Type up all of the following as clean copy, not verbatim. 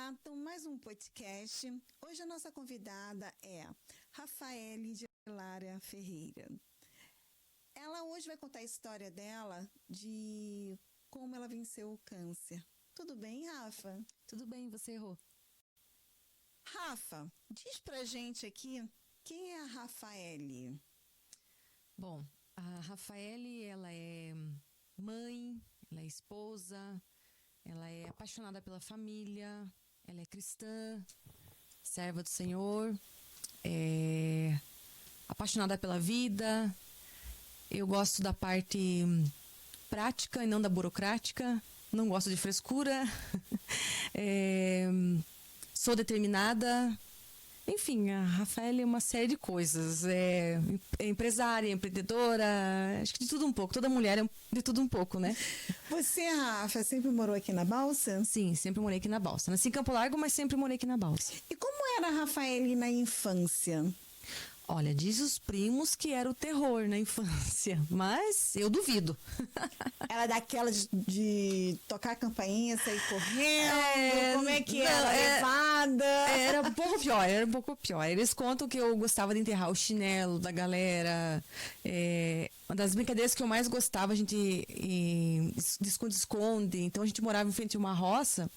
Gato, mais um podcast. Hoje a nossa convidada é Rafaele de Lara Ferreira. Ela hoje vai contar a história dela de como ela venceu o câncer. Tudo bem, Rafa? Tudo bem, você errou. Rafa, diz pra gente aqui quem é a Rafaele. Bom, a Rafaele, ela é mãe, ela é esposa, ela é apaixonada pela família, ela é cristã, serva do Senhor, é apaixonada pela vida. Eu gosto da parte prática e não da burocrática. Não gosto de frescura. Sou determinada. Enfim, a Rafaela é uma série de coisas. É empresária, empreendedora, acho que de tudo um pouco. Toda mulher é de tudo um pouco, né? Você, Rafa, sempre morou aqui na Balsa? Sim, sempre morei aqui na Balsa. Nasci em Campo Largo, mas sempre morei aqui na Balsa. E como era a Rafaele na infância? Olha, diz os primos que era o terror na infância, mas eu duvido. Era daquela de tocar a campainha, sair correndo? Como é que era? Levada? Era um pouco pior. Eles contam que eu gostava de enterrar o chinelo da galera. Uma das brincadeiras que eu mais gostava, a gente de esconde-esconde. Então a gente morava em frente a uma roça.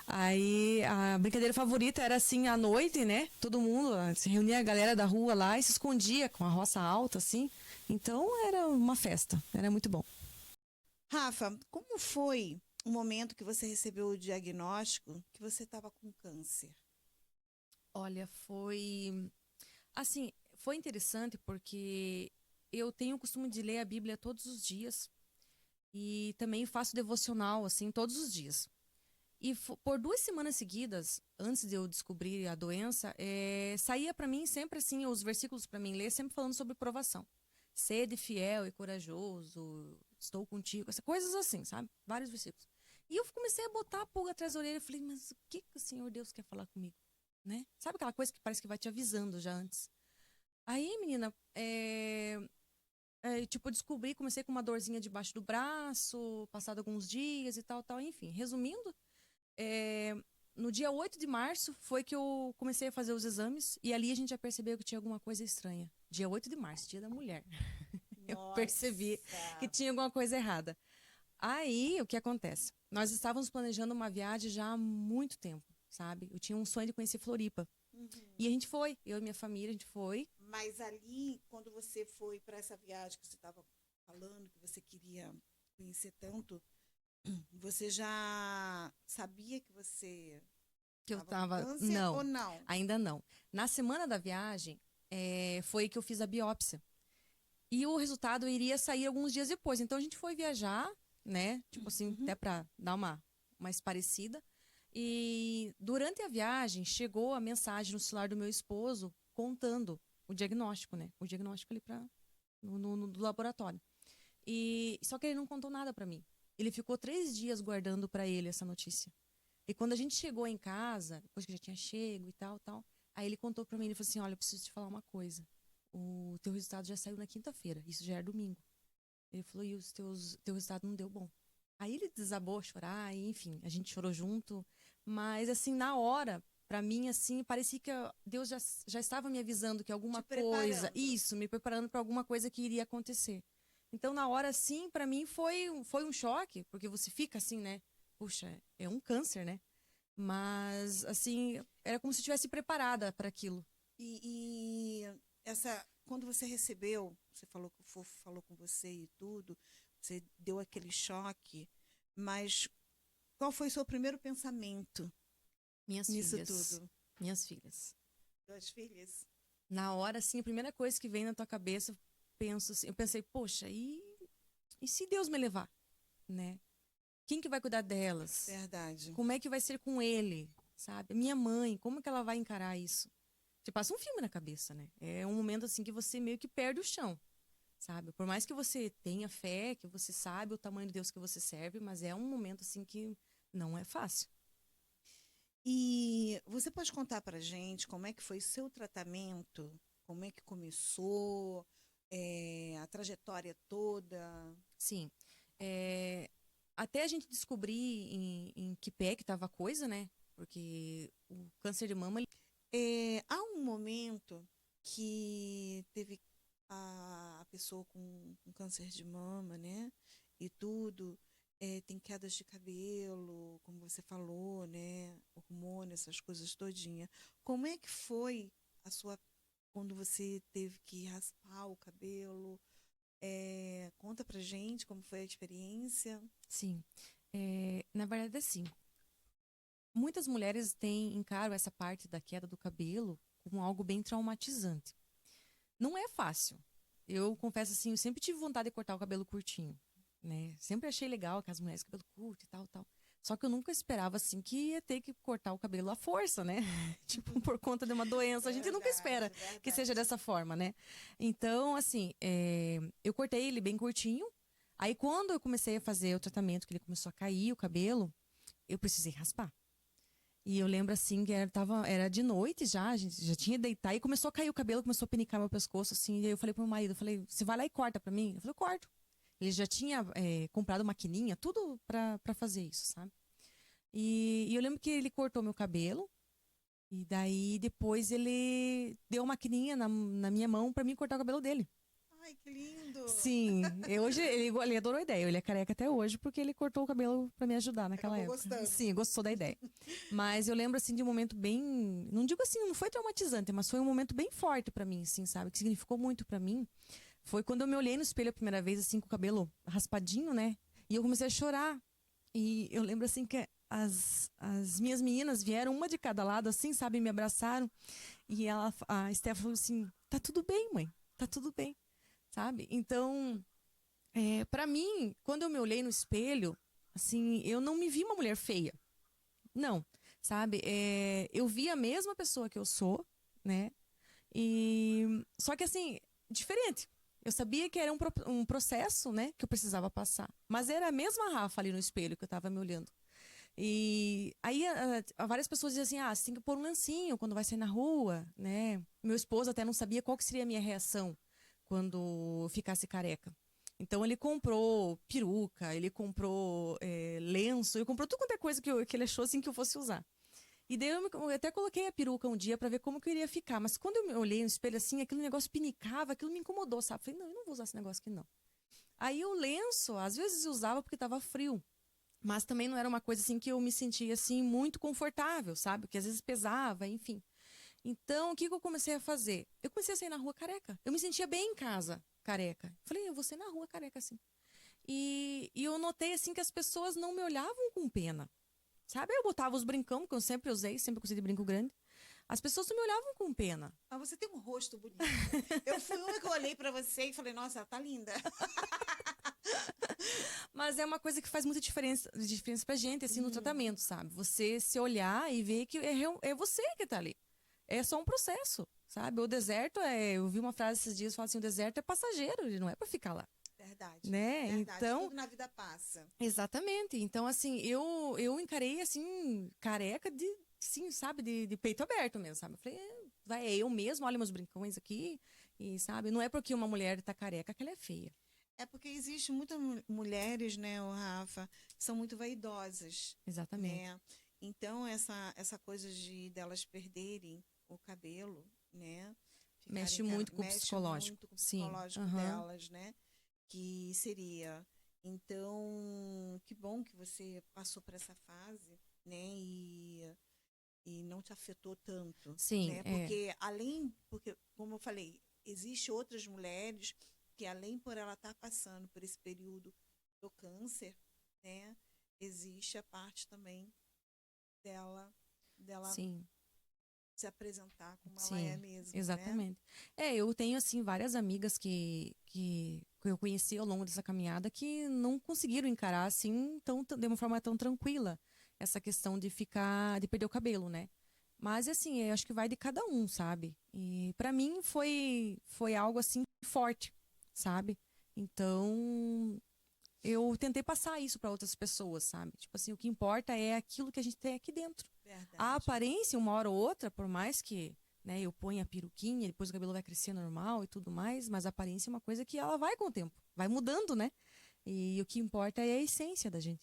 Aí a brincadeira favorita era assim, à noite, né? Todo mundo se reunia, a galera da rua lá e se escondia com a roça alta, assim. Então era uma festa, era muito bom. Rafa, como foi o momento que você recebeu o diagnóstico que você estava com câncer? Olha, foi interessante porque eu tenho o costume de ler a Bíblia todos os dias e também faço devocional, assim, todos os dias. E por 2 semanas seguidas, antes de eu descobrir a doença, saía para mim sempre assim, os versículos para mim ler, sempre falando sobre provação. Sede fiel e corajoso, estou contigo, essas coisas assim, sabe? Vários versículos. E eu comecei a botar a pulga atrás da orelha e falei, mas o que o Senhor Deus quer falar comigo? Né? Sabe aquela coisa que parece que vai te avisando já antes? Aí, menina, tipo, eu descobri, comecei com uma dorzinha debaixo do braço, passado alguns dias e tal, tal. Enfim, resumindo, no dia 8 de março foi que eu comecei a fazer os exames e ali a gente já percebeu que tinha alguma coisa estranha. Dia 8 de março, dia da mulher. Eu percebi que tinha alguma coisa errada. Aí, o que acontece? Nós estávamos planejando uma viagem já há muito tempo, sabe? Eu tinha um sonho de conhecer Floripa. Uhum. E a gente foi, eu e minha família, a gente foi. Mas ali, quando você foi para essa viagem que você estava falando, que você queria conhecer tanto, você já sabia que você Que eu estava com tava. câncer ou Não, não? ainda não. Na semana da viagem, foi que eu fiz a biópsia. E o resultado iria sair alguns dias depois. Então a gente foi viajar, né? Tipo assim, Uhum. até pra dar uma mais parecida. E durante a viagem, chegou a mensagem no celular do meu esposo contando o diagnóstico, né? O diagnóstico ali do laboratório. E só que ele não contou nada pra mim. Ele ficou 3 dias guardando pra ele essa notícia. E quando a gente chegou em casa, depois que já tinha chego e tal, tal, aí ele contou pra mim, ele falou assim, olha, eu preciso te falar uma coisa. O teu resultado já saiu na quinta-feira, isso já era domingo. Ele falou, e teu resultado não deu bom. Aí ele desabou a chorar, e, enfim, a gente chorou junto. Mas, assim, na hora, pra mim, assim, parecia que Deus já estava me avisando que alguma Te coisa, preparando. isso, me preparando pra alguma coisa que iria acontecer. Então, na hora, assim, pra mim foi um choque, porque você fica assim, né? Puxa, é um câncer, né? Mas, assim, era como se eu estivesse preparada para aquilo. Quando você recebeu, você falou que o Fofo falou com você e tudo, você deu aquele choque, mas qual foi o seu primeiro pensamento Minhas nisso filhas. tudo? Minhas filhas. Duas filhas? Na hora, assim, a primeira coisa que vem na tua cabeça, eu pensei, poxa, e se Deus me levar, né? Quem que vai cuidar delas? Verdade. Como é que vai ser com ele, sabe? Minha mãe, como que ela vai encarar isso? Te passa um filme na cabeça, né? É um momento, assim, que você meio que perde o chão, sabe? Por mais que você tenha fé, que você sabe o tamanho de Deus que você serve, mas é um momento, assim, que não é fácil. E você pode contar para gente como é que foi seu tratamento? Como é que começou? A trajetória toda? Sim. Até a gente descobrir em que pé que tava a coisa, né? Porque o câncer de mama, Há um momento que teve a pessoa com câncer de mama, né? E tudo, tem quedas de cabelo, como você falou, né? Hormônio, essas coisas todinha. Como é que foi a sua, quando você teve que raspar o cabelo? Conta pra gente como foi a experiência. sim. Na verdade, assim, muitas mulheres encaram essa parte da queda do cabelo como algo bem traumatizante. Não é fácil. Eu confesso assim, eu sempre tive vontade de cortar o cabelo curtinho, né? Sempre achei legal que as mulheres com cabelo curto e tal, tal. Só que eu nunca esperava assim que ia ter que cortar o cabelo à força, né? Tipo, por conta de uma doença. A gente nunca espera que seja dessa forma, né? Então, assim, eu cortei ele bem curtinho. Aí, quando eu comecei a fazer o tratamento, que ele começou a cair o cabelo, eu precisei raspar. E eu lembro assim que era de noite já, a gente já tinha deitado e começou a cair o cabelo, começou a penicar meu pescoço, assim. E aí eu falei pro meu marido, eu falei, você vai lá e corta pra mim? Eu falei, eu corto. Ele já tinha comprado maquininha, tudo pra fazer isso, sabe? E eu lembro que ele cortou meu cabelo, e daí depois ele deu a maquininha na minha mão pra mim cortar o cabelo dele. Ai, que lindo! Sim, hoje ele adorou a ideia. Ele é careca até hoje porque ele cortou o cabelo pra me ajudar naquela Acabou época. gostando. Sim, gostou da ideia. Mas eu lembro assim de um momento bem, não digo assim, não foi traumatizante, mas foi um momento bem forte pra mim, assim, sabe? Que significou muito pra mim. Foi quando eu me olhei no espelho a primeira vez assim com o cabelo raspadinho, né? E eu comecei a chorar. E eu lembro assim que as minhas meninas vieram uma de cada lado assim, sabe, me abraçaram. E a Steph falou assim: "Tá tudo bem, mãe. Tá tudo bem." Sabe? Então, para mim, quando eu me olhei no espelho, assim, eu não me vi uma mulher feia. Não, sabe? Eu vi a mesma pessoa que eu sou, né? E só que assim, diferente. Eu sabia que era um processo, né, que eu precisava passar. Mas era a mesma Rafa ali no espelho que eu tava me olhando. E aí várias pessoas diziam assim: ah, você tem que pôr um lencinho quando vai sair na rua, né? Meu esposo até não sabia qual que seria a minha reação quando eu ficasse careca. Então ele comprou peruca, ele comprou lenço, ele comprou tudo quanto é coisa que ele achou assim que eu fosse usar. E daí eu até coloquei a peruca um dia pra ver como que eu iria ficar. Mas quando eu me olhei no espelho assim, aquele negócio pinicava, aquilo me incomodou, sabe? Falei, não, eu não vou usar esse negócio aqui não. Aí o lenço, às vezes eu usava porque tava frio. Mas também não era uma coisa assim que eu me sentia assim muito confortável, sabe? Porque às vezes pesava, enfim. Então, o que que eu comecei a fazer? Eu comecei a sair na rua careca. Eu me sentia bem em casa, careca. Falei, eu vou sair na rua careca assim. E eu notei assim que as pessoas não me olhavam com pena. Sabe? Eu botava os brincão, que eu sempre usei, sempre gostei de brinco grande. As pessoas não me olhavam com pena. Mas você tem um rosto bonito. Eu fui uma que eu olhei pra você e falei, nossa, ela tá linda. Mas é uma coisa que faz muita diferença pra gente, assim, no tratamento, sabe? Você se olhar e ver que é você que tá ali. É só um processo, sabe? O deserto eu vi uma frase esses dias, fala assim, o deserto é passageiro, ele não é pra ficar lá, Verdade, né? verdade. Então, Tudo na vida passa. exatamente. Então, assim, eu encarei, assim, careca sim, sabe? De peito aberto mesmo, sabe? Eu falei, é eu mesmo, olha meus brincões aqui, e sabe? Não é porque uma mulher tá careca que ela é feia. É porque existem muitas mulheres, né, o Rafa, que são muito vaidosas, Exatamente. né? Então, essa coisa de delas perderem o cabelo, né? Mexe muito com o Mexe psicológico. muito com o Sim. psicológico Aham. delas, né? Que seria. Então, que bom que você passou por essa fase, né? E não te afetou tanto, Sim, né? Porque, como eu falei, existe outras mulheres que além por ela estar passando por esse período do câncer, né? Existe a parte também dela sim, se apresentar como ela é sim, mesmo, né? exatamente. Eu tenho, assim, várias amigas que eu conheci ao longo dessa caminhada que não conseguiram encarar, assim, de uma forma tão tranquila essa questão de perder o cabelo, né? Mas, assim, eu acho que vai de cada um, sabe? E pra mim foi algo, assim, forte, sabe? Então, eu tentei passar isso para outras pessoas, sabe? Tipo assim, o que importa é aquilo que a gente tem aqui dentro. A Verdade. aparência, uma hora ou outra, por mais que, né, eu ponha a peruquinha, depois o cabelo vai crescer normal e tudo mais, mas a aparência é uma coisa que ela vai com o tempo, vai mudando, né? E o que importa é a essência da gente.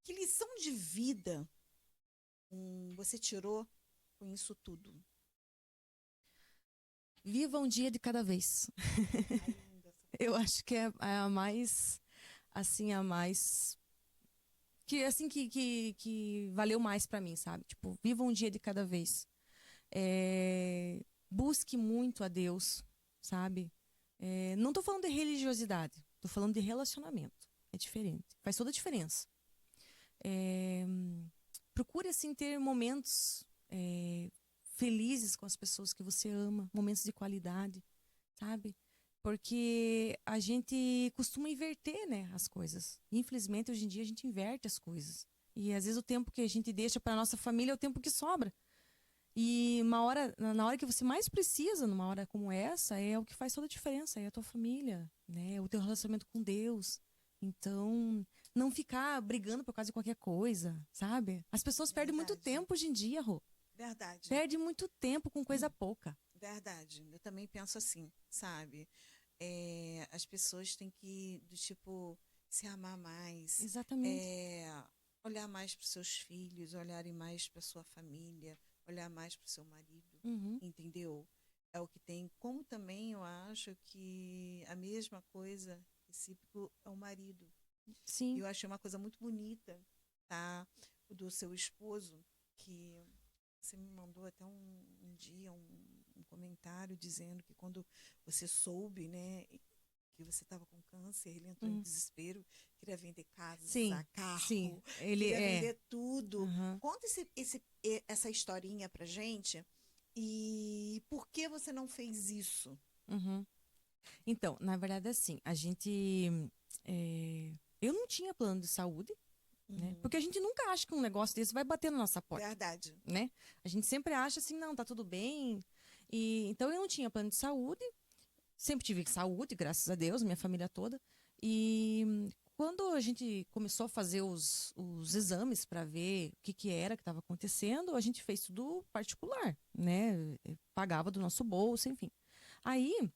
Que lição de vida você tirou com isso tudo? Viva um dia de cada vez. Ai, linda essa Eu acho que é a mais, assim, a mais que assim que valeu mais pra mim, sabe? Tipo, viva um dia de cada vez. Busque muito a Deus, sabe? Não tô falando de religiosidade, tô falando de relacionamento. É diferente, faz toda a diferença. É, procure assim ter momentos felizes com as pessoas que você ama, momentos de qualidade, sabe? Porque a gente costuma inverter, né, as coisas. Infelizmente, hoje em dia a gente inverte as coisas. E às vezes o tempo que a gente deixa para nossa família é o tempo que sobra. E na hora que você mais precisa, numa hora como essa, é o que faz toda a diferença, é a tua família, né? O teu relacionamento com Deus. Então, não ficar brigando por causa de qualquer coisa, sabe? As pessoas perdem muito verdade, tempo hoje em dia, Rô. verdade, Perde muito tempo com coisa pouca. verdade. Eu também penso assim, sabe? As pessoas têm que, do tipo, se amar mais, Exatamente. é, olhar mais para os seus filhos, olharem mais para sua família, olhar mais para o seu marido, Uhum. entendeu? É o que tem. Como também eu acho que a mesma coisa recíproco é o marido. Sim. Eu achei uma coisa muito bonita, tá? O do seu esposo, que você me mandou até um dia um comentário dizendo que quando você soube, né, que você estava com câncer, ele entrou em Uhum. desespero, queria vender casa, Sim, sim. carro, Ele queria é. vender tudo. Aham, Conta essa historinha pra gente e por que você não fez isso? uhum. Então, na verdade, assim, a gente. é, Eu não tinha plano de saúde, né? Uhum. Porque a gente nunca acha que um negócio desse vai bater na nossa porta, Verdade. né? A gente sempre acha assim, não, tá tudo bem. Então eu não tinha plano de saúde, sempre tive saúde, graças a Deus, minha família toda. E quando a gente começou a fazer os exames para ver o que, que era que estava acontecendo, a gente fez tudo particular, né? Pagava do nosso bolso, enfim. Aí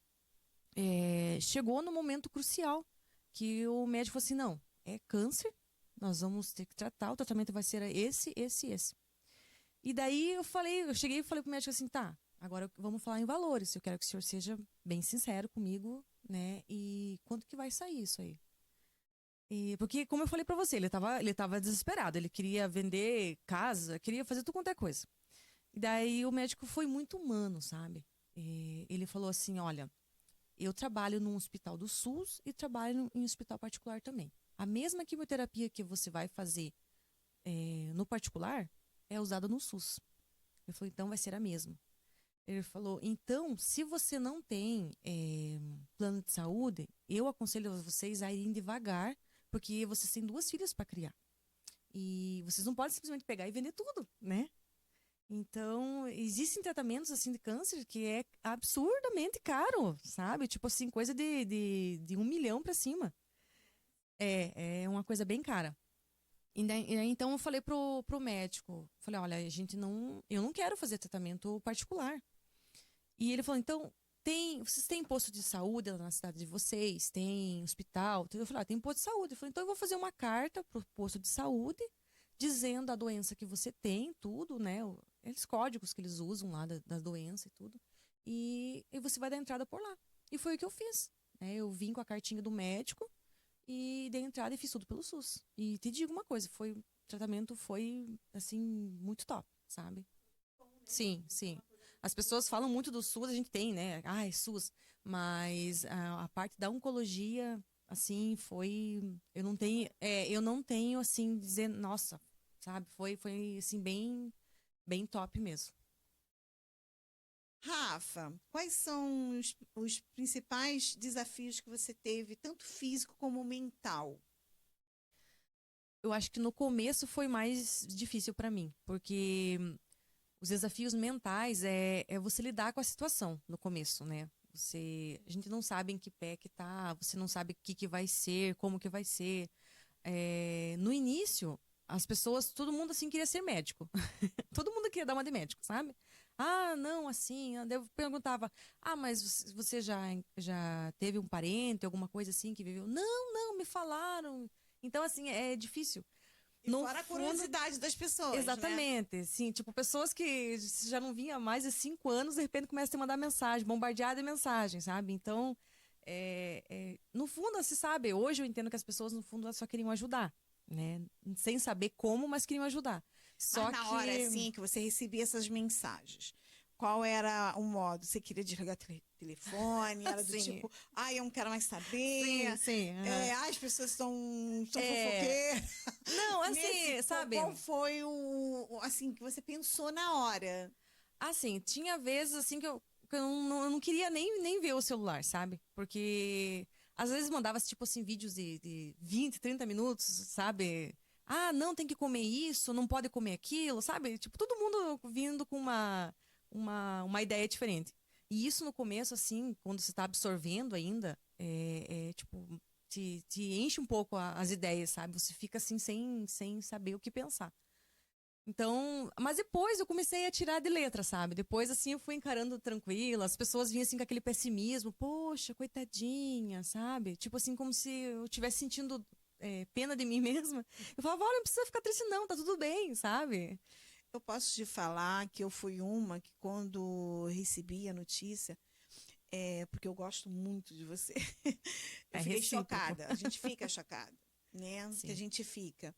chegou no momento crucial que o médico falou assim: não, é câncer, nós vamos ter que tratar, o tratamento vai ser esse, esse, esse. E daí eu cheguei e falei pro médico assim: tá, agora vamos falar em valores, eu quero que o senhor seja bem sincero comigo, né? E quanto que vai sair isso aí? Porque, como eu falei pra você, ele tava desesperado, ele queria vender casa, queria fazer tudo quanto é coisa. E daí o médico foi muito humano, sabe? Ele falou assim: olha, eu trabalho num hospital do SUS e trabalho em um hospital particular também. A mesma quimioterapia que você vai fazer no particular é usada no SUS. Ele falou, então vai ser a mesma. Ele falou, então, se você não tem plano de saúde, eu aconselho vocês a irem devagar, porque vocês têm duas filhas para criar. E vocês não podem simplesmente pegar e vender tudo, né? Então, existem tratamentos assim de câncer que é absurdamente caro, sabe? Tipo assim, coisa de 1 milhão pra cima. É uma coisa bem cara. E daí, então eu falei pro médico, falei, olha, eu não quero fazer tratamento particular. E ele falou, então, vocês têm posto de saúde lá na cidade de vocês? Tem hospital? Eu falei, tem posto de saúde. Eu falei, então eu vou fazer uma carta pro posto de saúde dizendo a doença que você tem, tudo, né? Eles códigos que eles usam lá da doença e tudo. E você vai dar entrada por lá. E foi o que eu fiz, né? Eu vim com a cartinha do médico e dei entrada e fiz tudo pelo SUS. E te digo uma coisa, o tratamento foi, assim, muito top, sabe? Sim, sim. As pessoas falam muito do SUS, a gente tem, né? Ai, SUS. Mas a parte da oncologia, assim, eu não tenho, assim, dizer, nossa, sabe? Foi assim, bem, bem top mesmo. Rafa, quais são os principais desafios que você teve, tanto físico como mental? Eu acho que no começo foi mais difícil para mim, porque os desafios mentais é você lidar com a situação no começo, né? A gente não sabe em que pé que tá, você não sabe o que que vai ser, como que vai ser. No início, as pessoas, todo mundo assim queria ser médico. Todo mundo queria dar uma de médico, sabe? Ah, não, assim. Eu perguntava, mas você já teve um parente, alguma coisa assim que viveu? Não, não, me falaram. Então, assim, é difícil. E no fora a fundo, curiosidade das pessoas, né? exatamente, sim, tipo, pessoas que já não vinha há mais de 5 anos, de repente começam a mandar mensagem, bombardear de mensagem, sabe? Então, no fundo, você sabe, hoje eu entendo que as pessoas, no fundo, elas só queriam ajudar, né? Sem saber como, mas queriam ajudar. Mas Só na hora, que, assim, que você recebia essas mensagens, qual era o modo? Você queria desligar o telefone? Era do assim, tipo, ai, eu não quero mais sim, saber. sim, aham. As pessoas são É, fofoqueiras. não, assim, sabe? Qual foi assim, que você pensou na hora? Assim, tinha vezes assim que eu não queria nem ver o celular, sabe? Porque às vezes mandava tipo assim vídeos de 20, 30 minutos, sabe? Ah, não, tem que comer isso, não pode comer aquilo, sabe? Tipo, todo mundo vindo com uma ideia diferente. E isso no começo, assim, quando você está absorvendo ainda, tipo, te enche um pouco as ideias, sabe? Você fica assim sem saber o que pensar. Então, mas depois eu comecei a tirar de letra, sabe? Depois, assim, eu fui encarando tranquila, as pessoas vinham assim com aquele pessimismo, poxa, coitadinha, sabe? Tipo assim, como se eu estivesse sentindo pena de mim mesma. Eu falava, olha, não precisa ficar triste não, tá tudo bem, sabe? Eu posso te falar que eu fui uma que quando recebi a notícia, porque eu gosto muito de você, eu É fiquei recíproco. chocada. A gente fica chocada, né? Que a Sim, gente fica.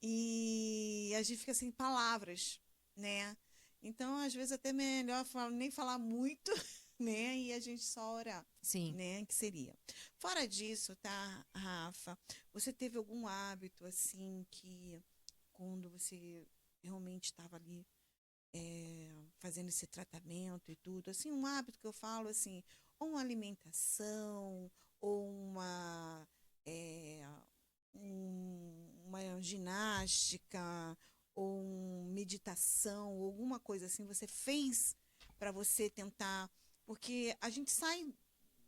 E a gente fica sem palavras, né? Então, às vezes, até melhor nem falar muito, né? E a gente só orar, sim. né? Que seria. Fora disso, tá, Rafa? Você teve algum hábito, assim, que quando você realmente estava ali fazendo esse tratamento e tudo, assim, um hábito que eu falo, assim, ou uma alimentação, ou é, uma ginástica ou meditação ou alguma coisa assim você fez para você tentar, porque a gente sai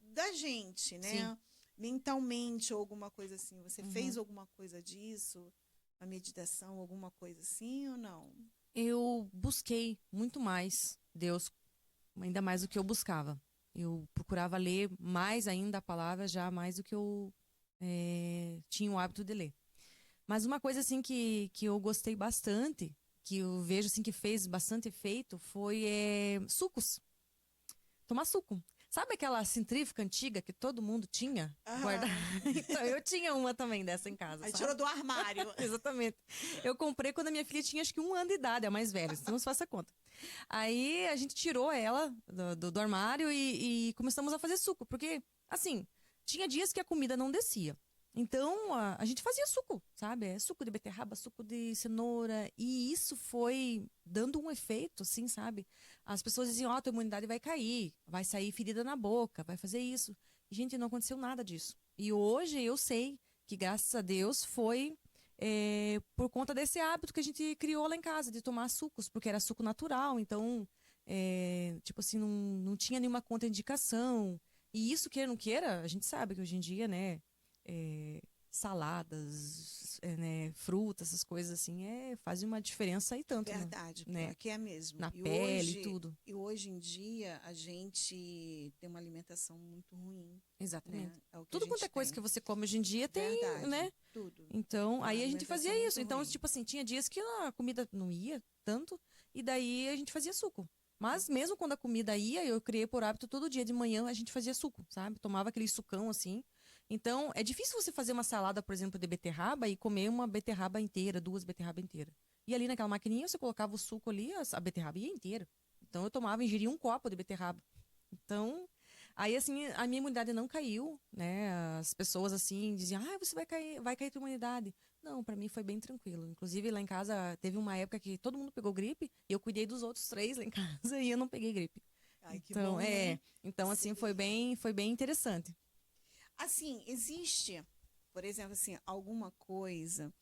da gente, Sim. né? Mentalmente ou alguma coisa assim. Você fez Uhum. alguma coisa disso? Uma meditação, alguma coisa assim ou não? Eu busquei muito mais Deus, ainda mais do que eu buscava. Eu procurava ler mais ainda a palavra, já mais do que eu tinha o hábito de ler. Mas uma coisa assim que eu gostei bastante, que eu vejo assim que fez bastante efeito, foi sucos. Tomar suco. Sabe aquela centrífuga antiga que todo mundo tinha guardada? Aham. Então eu tinha uma também dessa em casa, Aí sabe? tirou do armário. Exatamente. Eu comprei quando a minha filha tinha acho que 1 ano de idade, a mais velha, então não se faça conta. Aí a gente tirou ela do armário e começamos a fazer suco, porque, assim, tinha dias que a comida não descia. Então a gente fazia suco, sabe? Suco de beterraba, suco de cenoura, e isso foi dando um efeito, assim, sabe? As pessoas diziam: ó, tua imunidade vai cair, vai sair ferida na boca, vai fazer isso. E, gente, não aconteceu nada disso. E hoje eu sei que, graças a Deus, foi por conta desse hábito que a gente criou lá em casa, de tomar sucos, porque era suco natural, então, tipo assim, não tinha nenhuma contraindicação. E isso, queira ou não queira, a gente sabe que hoje em dia, né, saladas, né, frutas, essas coisas assim, fazem uma diferença e tanto, Verdade, né, aqui é mesmo. na E pele e hoje, tudo. e hoje em dia a gente tem uma alimentação muito ruim, Exatamente. né? É o que a Tudo quanto é gente coisa tem. que você come hoje em dia tem, Verdade, né? tudo. Então, É uma aí a gente alimentação fazia isso. muito Então, ruim. tipo assim, tinha dias que a comida não ia tanto, e daí a gente fazia suco. Mas mesmo quando a comida ia, eu criei por hábito todo dia de manhã a gente fazia suco, sabe? Tomava aquele sucão assim. Então, é difícil você fazer uma salada, por exemplo, de beterraba e comer uma beterraba inteira, 2 beterrabas inteiras. E ali naquela maquininha você colocava o suco ali, a beterraba ia inteira. Então eu tomava, ingeria 1 copo de beterraba. Então, aí assim, a minha imunidade não caiu, né? As pessoas assim diziam: "Ah, você vai cair tua imunidade". Não, pra mim foi bem tranquilo. Inclusive lá em casa teve uma época que todo mundo pegou gripe e eu cuidei dos outros 3 lá em casa e eu não peguei gripe. Ai, que Então, bom, né? então assim Seria. foi bem interessante. Assim, existe, por exemplo, assim, alguma coisa,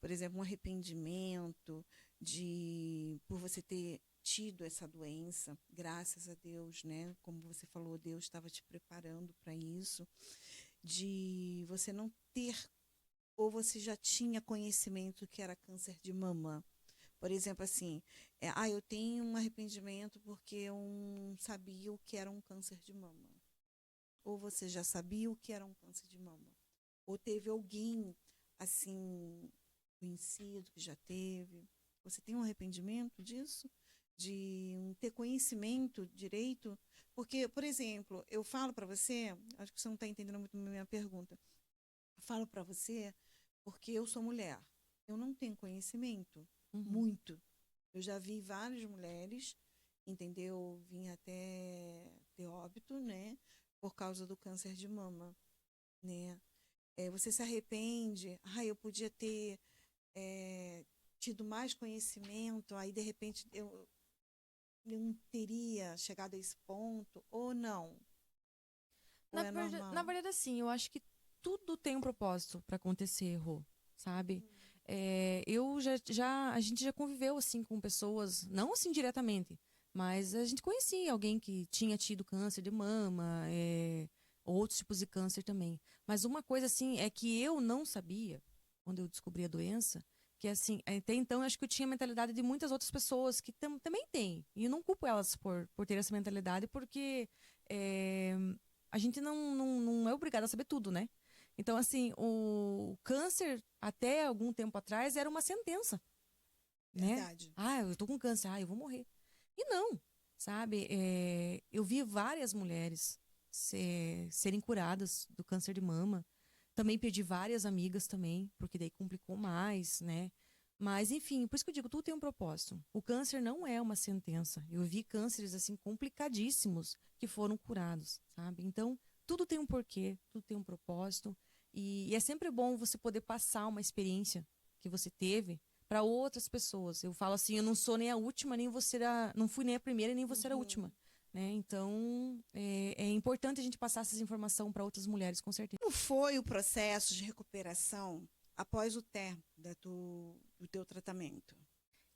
por exemplo, um arrependimento por você ter tido essa doença, graças a Deus, né? Como você falou, Deus estava te preparando para isso, de você não ter ou você já tinha conhecimento que era câncer de mama. Por exemplo, assim, eu tenho um arrependimento porque eu não sabia o que era um câncer de mama. Ou você já sabia o que era um câncer de mama? Ou teve alguém, assim, conhecido que já teve? Você tem um arrependimento disso? De não ter conhecimento direito? Porque, por exemplo, eu falo para você, acho que você não está entendendo muito a minha pergunta. Eu falo para você porque eu sou mulher. Eu não tenho conhecimento, Uhum. muito. Eu já vi várias mulheres, entendeu? Vim até ter óbito, né? Por causa do câncer de mama, né? Você se arrepende? Ah, eu podia ter tido mais conhecimento, aí de repente eu não teria chegado a esse ponto, ou não? Ou é Na normal? verdade, assim, eu acho que tudo tem um propósito para acontecer, Rô, sabe? A gente já conviveu, assim, com pessoas, não assim diretamente, mas a gente conhecia alguém que tinha tido câncer de mama, outros tipos de câncer também. Mas uma coisa, assim, é que eu não sabia, quando eu descobri a doença, que, assim, até então eu acho que eu tinha a mentalidade de muitas outras pessoas que também têm. E eu não culpo elas por ter essa mentalidade, porque é, a gente não é obrigada a saber tudo, né? Então, assim, o câncer, até algum tempo atrás, era uma sentença, né? Verdade. Ah, eu tô com câncer, eu vou morrer. E não, sabe? Eu vi várias mulheres serem curadas do câncer de mama. Também perdi várias amigas também, porque daí complicou mais, né? Mas, enfim, por isso que eu digo, tudo tem um propósito. O câncer não é uma sentença. Eu vi cânceres, assim, complicadíssimos que foram curados, sabe? Então, tudo tem um porquê, tudo tem um propósito. E é sempre bom você poder passar uma experiência que você teve para outras pessoas. Eu falo assim, eu não sou nem a última, nem você era, não fui nem a primeira, nem você era a Uhum. última, né? Então, é importante a gente passar essa informação para outras mulheres, com certeza. Como foi o processo de recuperação após o término do teu tratamento?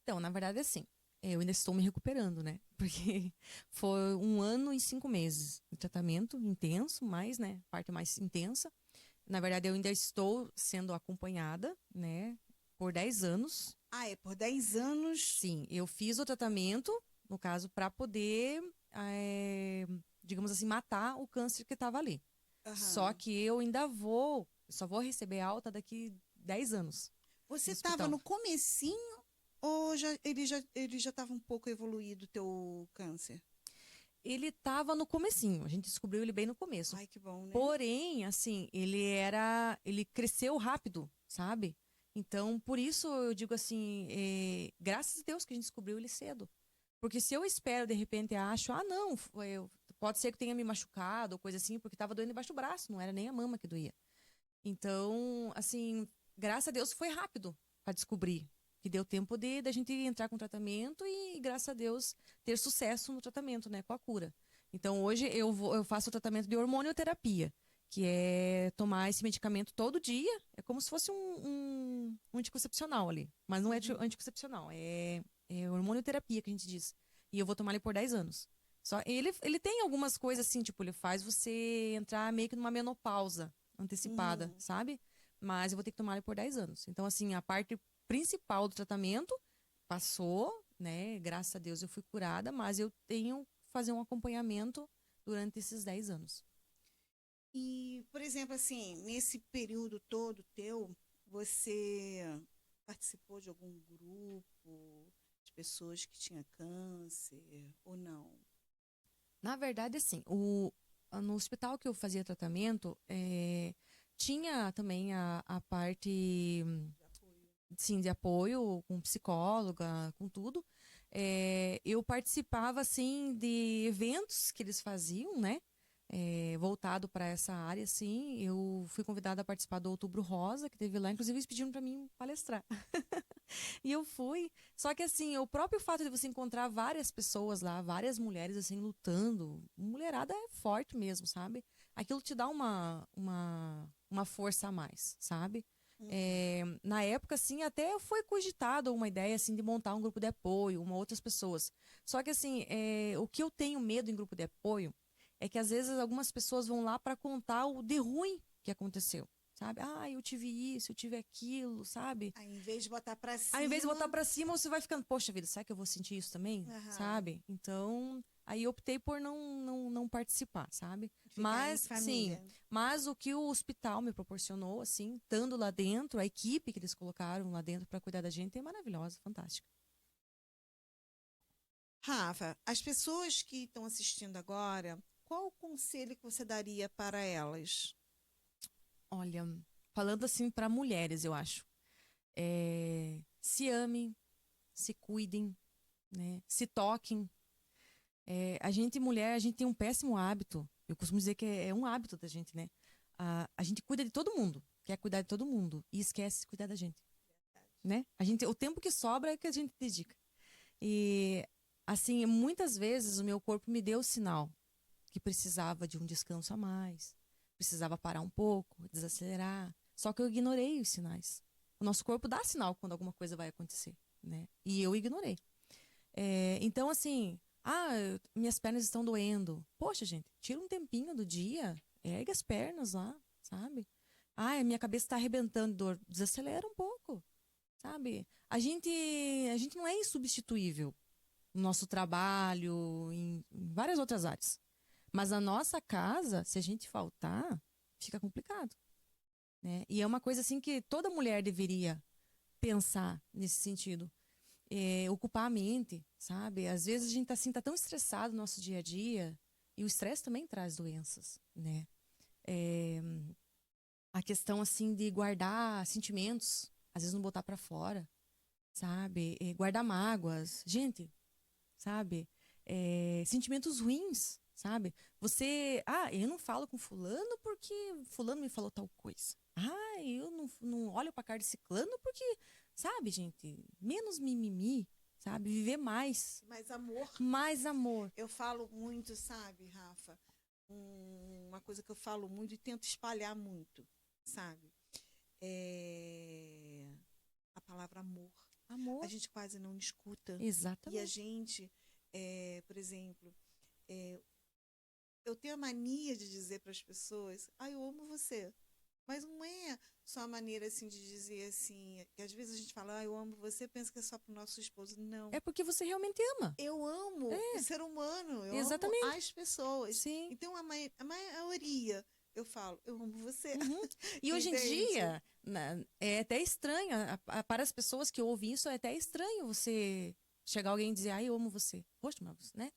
Então, na verdade, assim, eu ainda estou me recuperando, né? Porque foi 1 ano e 5 meses de tratamento intenso, mais, né? Parte mais intensa. Na verdade, eu ainda estou sendo acompanhada, né? Por 10 anos. Ah, é por 10 anos. Sim, eu fiz o tratamento, no caso, para poder, digamos assim, matar o câncer que estava ali. Só Aham. que só vou receber alta daqui 10 anos Você no estava hospital. no comecinho ou ele já estava um pouco evoluído o teu câncer? Ele estava no comecinho, a gente descobriu ele bem no começo. Ai, que bom, né? Porém, assim, ele cresceu rápido, sabe? Então, por isso eu digo assim, graças a Deus que a gente descobriu ele cedo. Porque se eu espero, de repente, acho, não, pode ser que tenha me machucado ou coisa assim, porque estava doendo embaixo do braço, não era nem a mama que doía. Então, assim, graças a Deus foi rápido para descobrir. Que deu tempo de da gente entrar com o tratamento e, graças a Deus, ter sucesso no tratamento, né, com a cura. Então, hoje eu faço o tratamento de hormonioterapia, que é tomar esse medicamento todo dia. É como se fosse um anticoncepcional ali. Mas não é Uhum. anticoncepcional, é hormonioterapia que a gente diz. E eu vou tomar ele por 10 anos. Só ele tem algumas coisas assim, tipo, ele faz você entrar meio que numa menopausa antecipada, Uhum. sabe? Mas eu vou ter que tomar ele por 10 anos. Então, assim, a parte principal do tratamento passou, né? Graças a Deus eu fui curada, mas eu tenho que fazer um acompanhamento durante esses 10 anos. E, por exemplo, assim, nesse período todo teu, você participou de algum grupo de pessoas que tinham câncer ou não? Na verdade, assim, no hospital que eu fazia tratamento, tinha também a parte, De apoio. sim, de apoio com psicóloga, com tudo. Eu participava, assim, de eventos que eles faziam, né? Voltado para essa área, assim. Eu fui convidada a participar do Outubro Rosa, que teve lá. Inclusive, eles pediram para mim palestrar. E eu fui. Só que, assim, o próprio fato de você encontrar várias pessoas lá, várias mulheres, assim, lutando, mulherada é forte mesmo, sabe? Aquilo te dá uma força a mais, sabe? Uhum. Na época, assim, até foi cogitado uma ideia, assim, de montar um grupo de apoio, uma outras pessoas. Só que, assim, o que eu tenho medo em grupo de apoio é que, às vezes, algumas pessoas vão lá para contar o de ruim que aconteceu, sabe? Ah, eu tive isso, eu tive aquilo, sabe? Aí, em vez de botar para Ao invés de botar cima, pra cima, você vai ficando, poxa vida, será que eu vou sentir isso também? aham. Sabe? Então, Aí eu optei por não participar, sabe? Ficar em Mas, sim, família. mas o que o hospital me proporcionou, assim, estando lá dentro, a equipe que eles colocaram lá dentro para cuidar da gente é maravilhosa, fantástica. Rafa, as pessoas que estão assistindo agora, qual o conselho que você daria para elas? Olha, falando assim para mulheres, eu acho. Se amem, se cuidem, né? Se toquem. A gente, mulher, a gente tem um péssimo hábito. Eu costumo dizer que é um hábito da gente, né? A gente cuida de todo mundo, quer cuidar de todo mundo e esquece de cuidar da gente, né? O tempo que sobra é que a gente dedica. E, assim, muitas vezes o meu corpo me deu o sinal que precisava de um descanso a mais, precisava parar um pouco, desacelerar. Só que eu ignorei os sinais. O nosso corpo dá sinal quando alguma coisa vai acontecer, né? E eu ignorei. Então, assim, minhas pernas estão doendo. Poxa, gente, tira um tempinho do dia, ergue as pernas lá, sabe? Minha cabeça está arrebentando de dor. Desacelera um pouco, sabe? A gente não é insubstituível no nosso trabalho, em várias outras áreas. Mas a nossa casa, se a gente faltar, fica complicado, né? E é uma coisa assim que toda mulher deveria pensar nesse sentido. Ocupar a mente, sabe? Às vezes a gente assim, tá tão estressado no nosso dia a dia, e o estresse também traz doenças, né? É, a questão assim de guardar sentimentos, às vezes não botar pra fora, sabe? Guardar mágoas. Gente, sabe? Sentimentos ruins, sabe? Eu não falo com fulano porque fulano me falou tal coisa. Eu não olho pra cara de ciclano porque, sabe, gente? Menos mimimi, sabe? Viver mais. Mais amor. Mais amor. Eu falo muito, sabe, Rafa? Uma coisa que eu falo muito e tento espalhar muito, sabe? É a palavra amor. A Amor. gente quase não escuta. E a Exatamente. gente, por exemplo, eu tenho a mania de dizer para as pessoas, eu amo você. Mas não é só a maneira assim de dizer assim, que às vezes a gente fala, eu amo você, pensa que é só pro nosso esposo. Não. É porque você realmente ama. Eu amo o É, ser humano, eu amo exatamente. as pessoas. Sim. Então a maioria eu falo, eu amo você. Uhum. E hoje em Entende? dia, é até estranho, para as pessoas que ouvem isso, é até estranho você chegar alguém e dizer, eu amo você. Poxa, mas, né?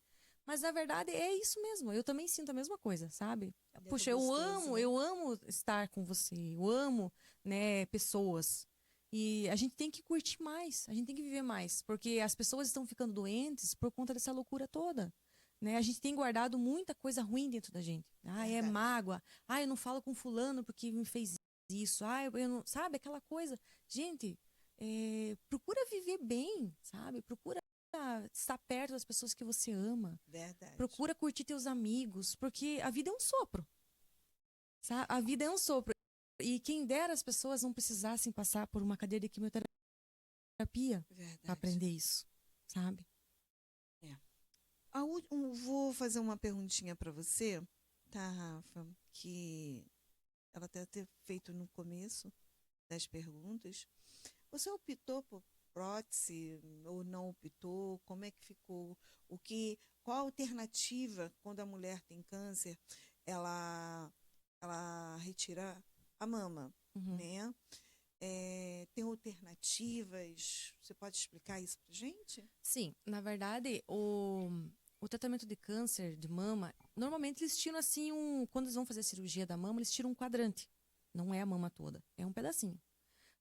Mas na verdade é isso mesmo. Eu também sinto a mesma coisa, sabe? Deve ser Puxa, gostoso, né? eu amo estar com você, eu amo, né, pessoas. E a gente tem que curtir mais, a gente tem que viver mais, porque as pessoas estão ficando doentes por conta dessa loucura toda, né? A gente tem guardado muita coisa ruim dentro da gente. É Verdade. mágoa. Eu não falo com fulano porque me fez isso. Eu não, sabe, aquela coisa. Gente, procura viver bem, sabe? Procura estar perto das pessoas que você ama. Verdade. Procura curtir teus amigos, porque a vida é um sopro, sabe? A vida é um sopro. E quem dera as pessoas não precisassem passar por uma cadeira de quimioterapia para Verdade. aprender isso, sabe? É. Vou fazer uma perguntinha para você, tá, Rafa? Que ela até ter feito no começo das perguntas. Você optou por prótese ou não optou? Como é que ficou? Qual a alternativa quando a mulher tem câncer? Ela, ela retira a mama, Uhum. né? Tem alternativas? Você pode explicar isso pra gente? Sim, na verdade, o tratamento de câncer de mama, normalmente eles tiram assim quando eles vão fazer a cirurgia da mama, eles tiram um quadrante. Não é a mama toda, é um pedacinho.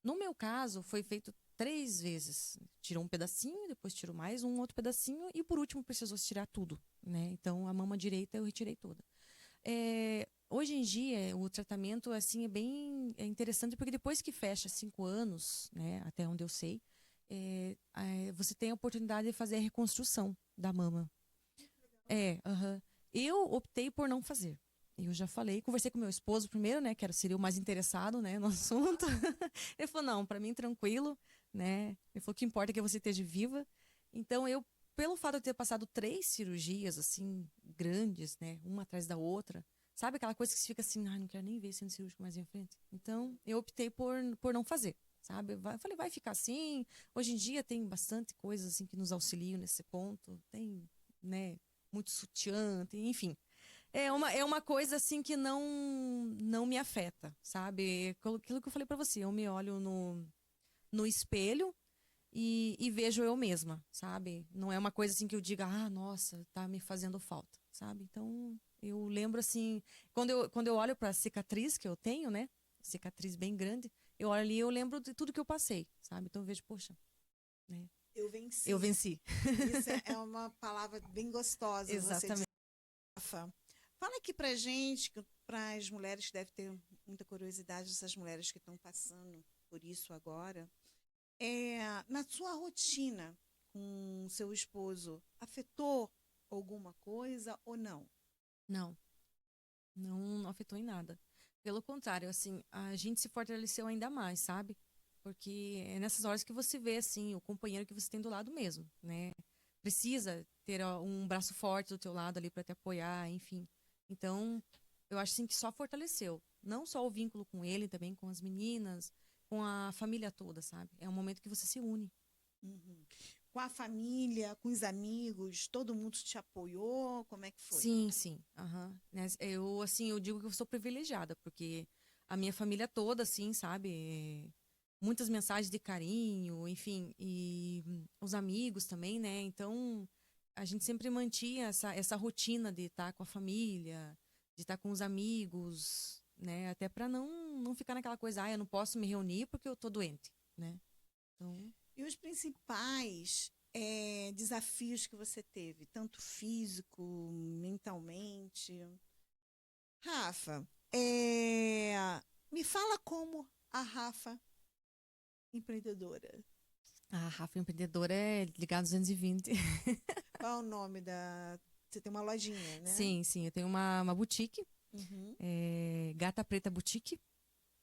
No meu caso, foi feito 3 vezes. Tirou um pedacinho, depois tirou mais um outro pedacinho e por último precisou se tirar tudo, né? Então a mama direita eu retirei toda. Hoje em dia, o tratamento assim é interessante porque depois que fecha 5 anos, né, até onde eu sei, você tem a oportunidade de fazer a reconstrução da mama. Aham. Eu optei por não fazer. Eu já falei, conversei com meu esposo primeiro, né, seria o mais interessado, né, no assunto. Ele falou, não, para mim tranquilo, né? Ele falou que importa é que você esteja viva. Então pelo fato de eu ter passado 3 cirurgias assim grandes, né, uma atrás da outra, sabe aquela coisa que você fica assim, não quero nem ver sendo cirúrgico mais em frente. Então eu optei por não fazer. Sabe? Eu falei, vai ficar assim. Hoje em dia tem bastante coisas assim que nos auxiliam nesse ponto. Tem, né? muito sutiã, enfim. É uma coisa assim que não me afeta, sabe? Aquilo que eu falei pra você, eu me olho no espelho e vejo eu mesma, sabe? Não é uma coisa assim que eu diga, nossa, tá me fazendo falta, sabe? Então, eu lembro assim, quando eu olho pra cicatriz que eu tenho, né? Cicatriz bem grande, eu olho ali e eu lembro de tudo que eu passei, sabe? Então eu vejo, poxa, né? Eu venci. Eu venci. Isso é uma palavra bem gostosa, você diz, Exatamente. Rafa. Fala aqui pra gente, para as mulheres que devem ter muita curiosidade, essas mulheres que estão passando por isso agora. Na sua rotina com seu esposo, afetou alguma coisa ou não? Não, não afetou em nada. Pelo contrário, assim, a gente se fortaleceu ainda mais, sabe? Porque é nessas horas que você vê, assim, o companheiro que você tem do lado mesmo, né? Precisa ter um braço forte do teu lado ali para te apoiar, enfim. Então, eu acho, assim, que só fortaleceu. Não só o vínculo com ele, também com as meninas, com a família toda, sabe? É um momento que você se une. Uhum. Com a família, com os amigos, todo mundo te apoiou? Como é que foi? Sim, sim. Aham. Eu, assim, eu digo que eu sou privilegiada, porque a minha família toda, assim, sabe? Muitas mensagens de carinho, enfim, e os amigos também, né? Então, a gente sempre mantinha essa rotina de estar com a família, de estar com os amigos, né? Até para não ficar naquela coisa, eu não posso me reunir porque eu tô doente, né? Então, E os principais desafios que você teve, tanto físico, mentalmente? Rafa, me fala como a Rafa empreendedora. a Rafa Empreendedora é ligada 220. Qual é o nome da. Você tem uma lojinha, né? Sim, sim, eu tenho uma boutique, Uhum. Gata Preta Boutique.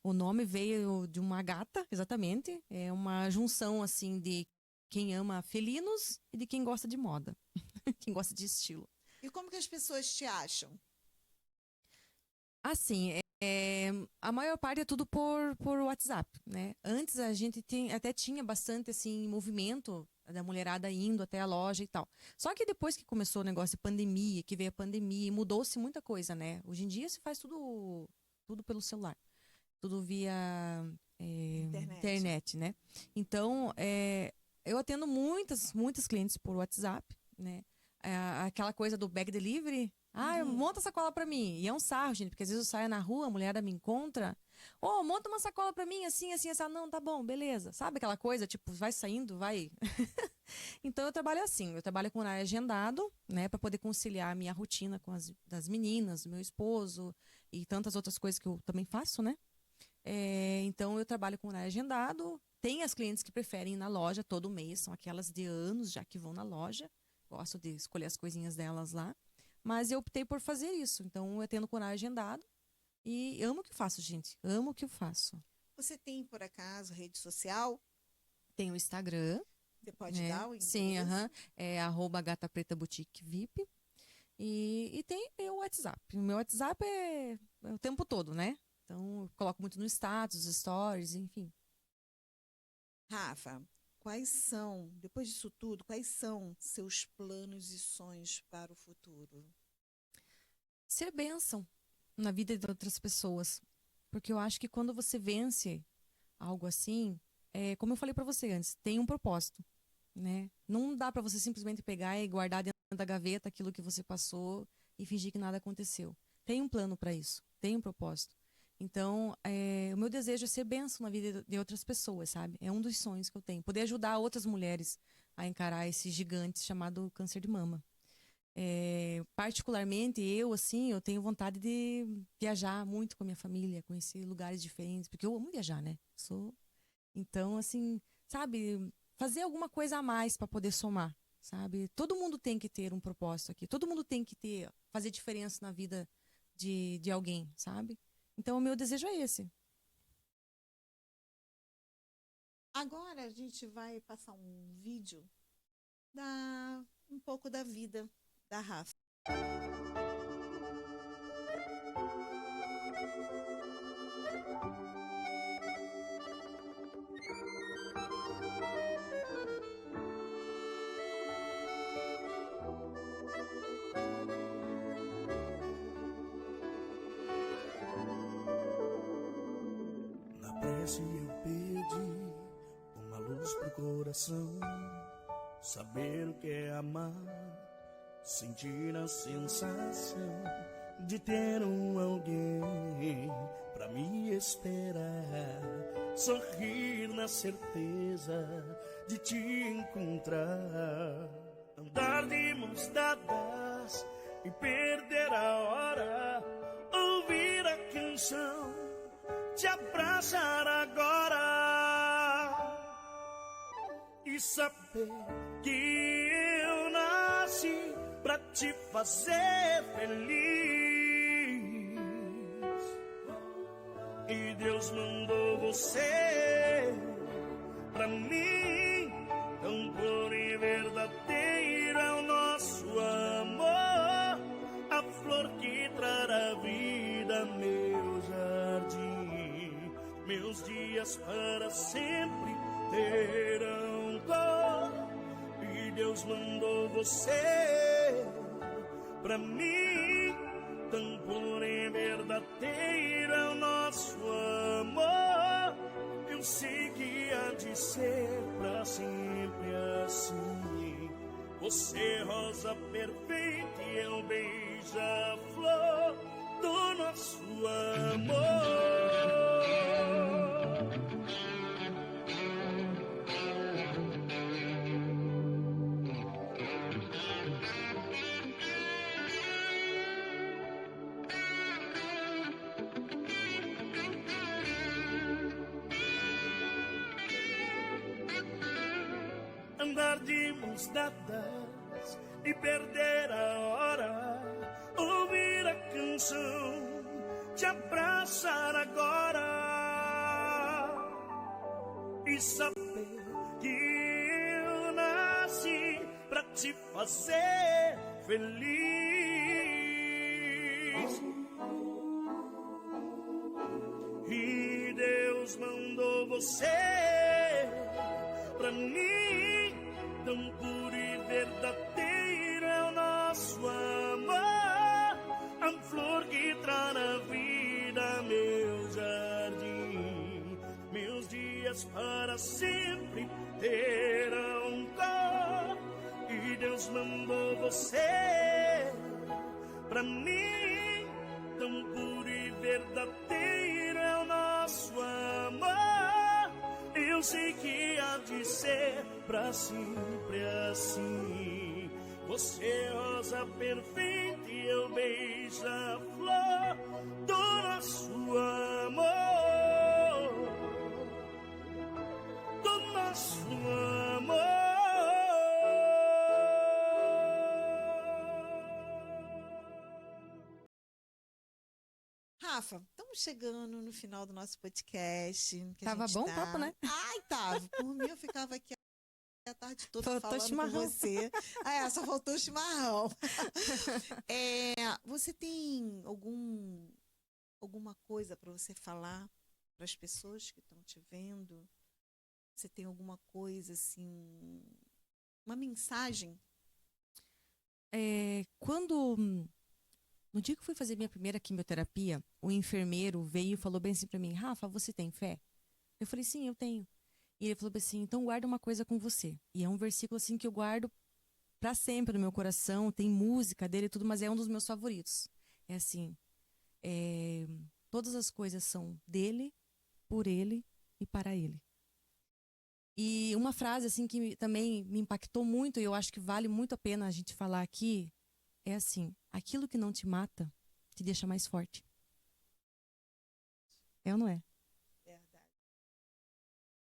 O nome veio de uma gata, exatamente. É uma junção, assim, de quem ama felinos e de quem gosta de moda, quem gosta de estilo. E como que as pessoas te acham? Assim, a maior parte é tudo por WhatsApp, né? Antes a gente até tinha bastante, assim, movimento da mulherada indo até a loja e tal. Só que depois que começou o negócio de pandemia, que veio a pandemia, mudou-se muita coisa, né? Hoje em dia se faz tudo pelo celular. Tudo via Internet. internet, né? Então, eu atendo muitas clientes por WhatsApp, né? Aquela coisa do bag delivery. Uhum. Monta a sacola pra mim. E é um sarro, gente, porque às vezes eu saio na rua, a mulher me encontra. Monta uma sacola pra mim, assim, assim, assim. Não, tá bom, beleza. Sabe aquela coisa, tipo, vai saindo, vai. Então, eu trabalho assim. Eu trabalho com horário agendado, né? Pra poder conciliar a minha rotina com as das meninas, do meu esposo e tantas outras coisas que eu também faço, né? Então, eu trabalho com horário agendado. Tem as clientes que preferem ir na loja todo mês, são aquelas de anos já que vão na loja. Gosto de escolher as coisinhas delas lá. Mas eu optei por fazer isso. Então, eu tendo com horário agendado. E amo o que eu faço, gente. Amo o que eu faço. Você tem, por acaso, rede social? Tem o Instagram, Você pode né? dar o Sim, endereço? aham. É @gatapretaboutique.vip. E tem o WhatsApp. O meu WhatsApp é o tempo todo, né? Então, eu coloco muito no status, stories, enfim. Rafa, quais são, depois disso tudo, quais são seus planos e sonhos para o futuro? Ser bênção na vida de outras pessoas. Porque eu acho que quando você vence algo assim, como eu falei pra você antes, tem um propósito, né? Não dá pra você simplesmente pegar e guardar dentro da gaveta aquilo que você passou e fingir que nada aconteceu. Tem um plano pra isso, tem um propósito. Então, o meu desejo é ser bênção na vida de outras pessoas, sabe? É um dos sonhos que eu tenho. Poder ajudar outras mulheres a encarar esse gigante chamado câncer de mama. Particularmente eu, assim, eu tenho vontade de viajar muito com a minha família, conhecer lugares diferentes, porque eu amo viajar, né? Então, assim, sabe, fazer alguma coisa a mais para poder somar, sabe? Todo mundo tem que ter um propósito aqui, todo mundo tem que fazer diferença na vida de alguém, sabe? Então, o meu desejo é esse. Agora a gente vai passar um vídeo da um pouco da vida da Rafa. se eu pedi uma luz pro coração, saber o que é amar, sentir a sensação de ter um alguém pra me esperar, sorrir na certeza de te encontrar, andar de mãos dadas e perder a hora, ouvir a canção, te abraçar agora e saber que eu nasci pra te fazer feliz. E Deus mandou você pra mim, tão puro e verdadeiro é o nosso amor, a flor que trará vida, meu jardim. Meus dias para sempre terão cor, e Deus mandou você pra mim, tão puro e verdadeiro é o nosso amor. Eu sei que há de ser pra sempre assim. Você rosa perfeita e eu beija-flor do nosso amor. Andar de mãos dadas e perder a hora, ouvir a canção, te abraçar agora e saber que eu nasci pra te fazer feliz. E Deus mandou você pra mim, tão puro e verdadeiro é o nosso amor, a flor que trará vida, meu jardim. Meus dias para sempre terão cor, e Deus mandou você pra mim, tão puro e verdadeiro é o nosso amor. Eu sei que há de ser pra sempre assim. Você rosa perfeita e eu beija-flor do nosso amor, do nosso amor. Rafa, estamos chegando no final do nosso podcast. Tava bom o papo, né? Ai, tava. Por mim, eu ficava aqui a tarde toda Faltou falando chimarrão. com você. Só faltou o chimarrão. Você tem alguma coisa para você falar para as pessoas que estão te vendo? Você tem alguma coisa, assim, uma mensagem? No dia que eu fui fazer minha primeira quimioterapia, o enfermeiro veio e falou bem assim pra mim: Rafa, você tem fé? Eu falei: sim, eu tenho. E ele falou bem assim: então guarda uma coisa com você. E é um versículo assim que eu guardo pra sempre no meu coração, tem música dele e tudo, mas é um dos meus favoritos. É assim, todas as coisas são dele, por ele e para ele. E uma frase assim que também me impactou muito e eu acho que vale muito a pena a gente falar aqui é assim: aquilo que não te mata te deixa mais forte. É ou não é?